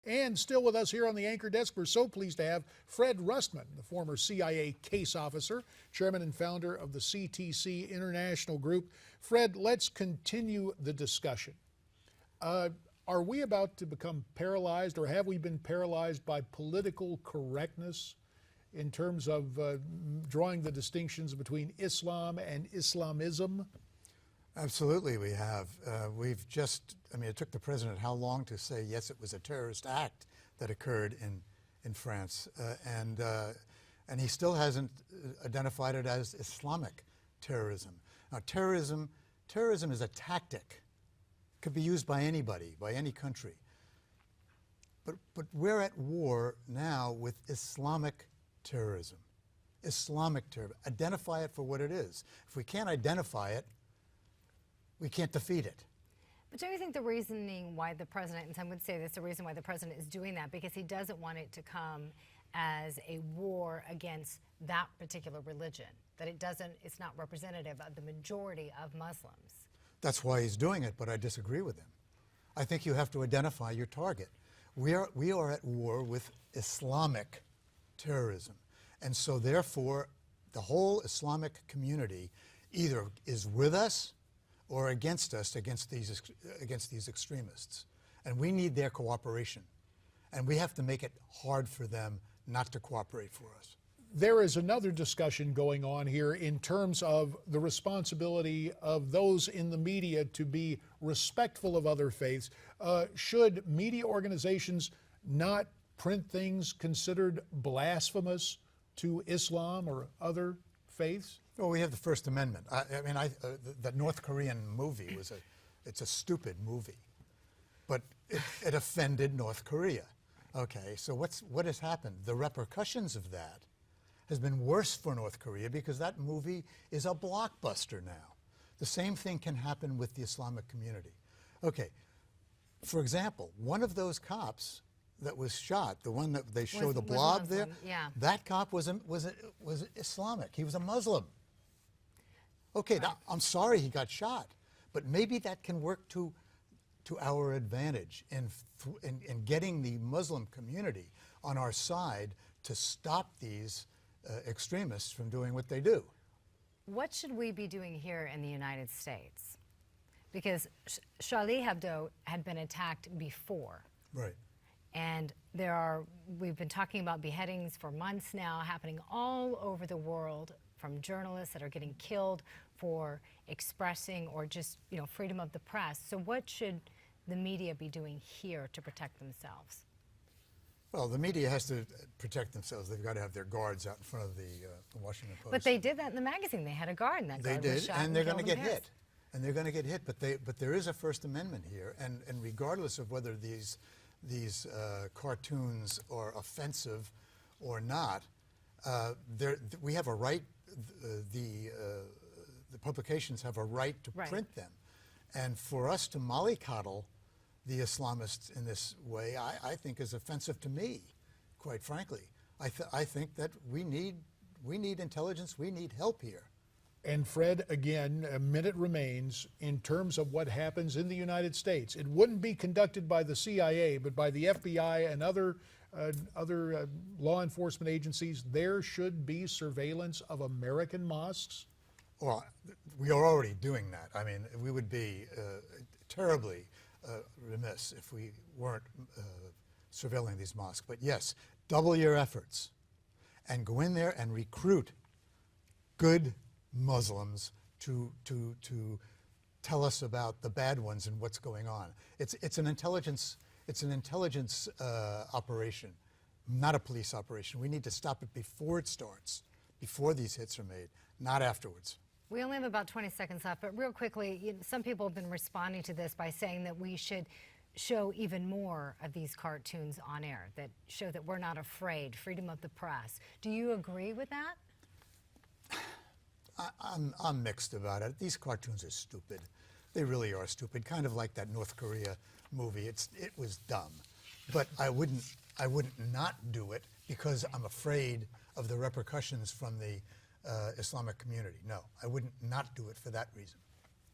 And still with us here on the anchor desk, we're so pleased to have Fred Rustmann, the former CIA case officer, chairman and founder of the CTC International Group. Fred, let's continue the discussion. Are we about to become paralyzed, or have we been paralyzed by political correctness in terms of drawing the distinctions between Islam and Islamism? Absolutely, we have. It took the president how long to say, yes, it was a terrorist act that occurred in France, and he still hasn't identified it as Islamic terrorism. Now, terrorism is a tactic. It could be used by anybody, by any country. But we're at war now with Islamic terrorism. Islamic terrorism. Identify it for what it is. If we can't identify it, we can't defeat it. But don't you think the reasoning why the president, and some would say that's the reason why the president is doing that, because he doesn't want it to come as a war against that particular religion, that it's not representative of the majority of Muslims? That's why he's doing it, but I disagree with him. I think you have to identify your target. We are at war with Islamic terrorism. And so therefore, the whole Islamic community either is with us or against us, against these extremists. And we need their cooperation. And we have to make it hard for them not to cooperate for us. There is another discussion going on here in terms of the responsibility of those in the media to be respectful of other faiths. Should media organizations not print things considered blasphemous to Islam or other faiths? Well, we have the First Amendment. That North Korean movie it's a stupid movie, but it offended North Korea. Okay, so what has happened? The repercussions of that has been worse for North Korea because that movie is a blockbuster now. The same thing can happen with the Islamic community. Okay, for example, one of those cops that was shot, the one that they show the blob there, yeah. That cop was Islamic. He was a Muslim. Okay, right. Now, I'm sorry he got shot, but maybe that can work to our advantage in getting the Muslim community on our side to stop these extremists from doing what they do. What should we be doing here in the United States? Because Charlie Hebdo had been attacked before. Right. And we've been talking about beheadings for months now, happening all over the world, from journalists that are getting killed for expressing or just, freedom of the press. So what should the media be doing here to protect themselves? Well, the media has to protect themselves. They've got to have their guards out in front of the Washington Post. But they did that in the magazine. They had a guard, and that guard was shot. And they're going to get hit. And they're going to get hit. But there is a First Amendment here, and regardless of whether these cartoons are offensive or not, we have a right. The publications have a right to print them, and for us to mollycoddle the Islamists in this way, I think is offensive to me, quite frankly. I think that we need intelligence, we need help here. And Fred, again, a minute remains in terms of what happens in the United States. It wouldn't be conducted by the CIA, but by the FBI and other law enforcement agencies. There should be surveillance of American mosques. Well, we are already doing that. I mean, we would be terribly remiss if we weren't surveilling these mosques. But yes, double your efforts and go in there and recruit good Muslims to tell us about the bad ones and what's going on. It's an intelligence operation, not a police operation. We need to stop it before it starts, before these hits are made, not afterwards. We only have about 20 seconds left, but real quickly, some people have been responding to this by saying that we should show even more of these cartoons on air, that show that we're not afraid, freedom of the press. Do you agree with that? I'm mixed about it. These cartoons are stupid. They really are stupid, kind of like that North Korea movie. It was dumb. But I wouldn't not do it because I'm afraid of the repercussions from the Islamic community. No, I wouldn't not do it for that reason.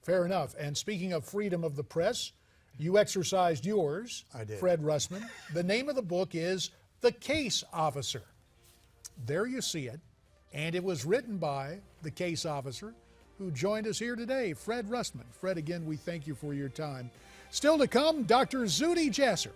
Fair enough. And speaking of freedom of the press, You exercised yours, I did. Fred Rustmann. The name of the book is The Case Officer. There you see it. And it was written by the case officer who joined us here today, Fred Rustmann. Fred, again, we thank you for your time. Still to come, Dr. Zuhdi Jasser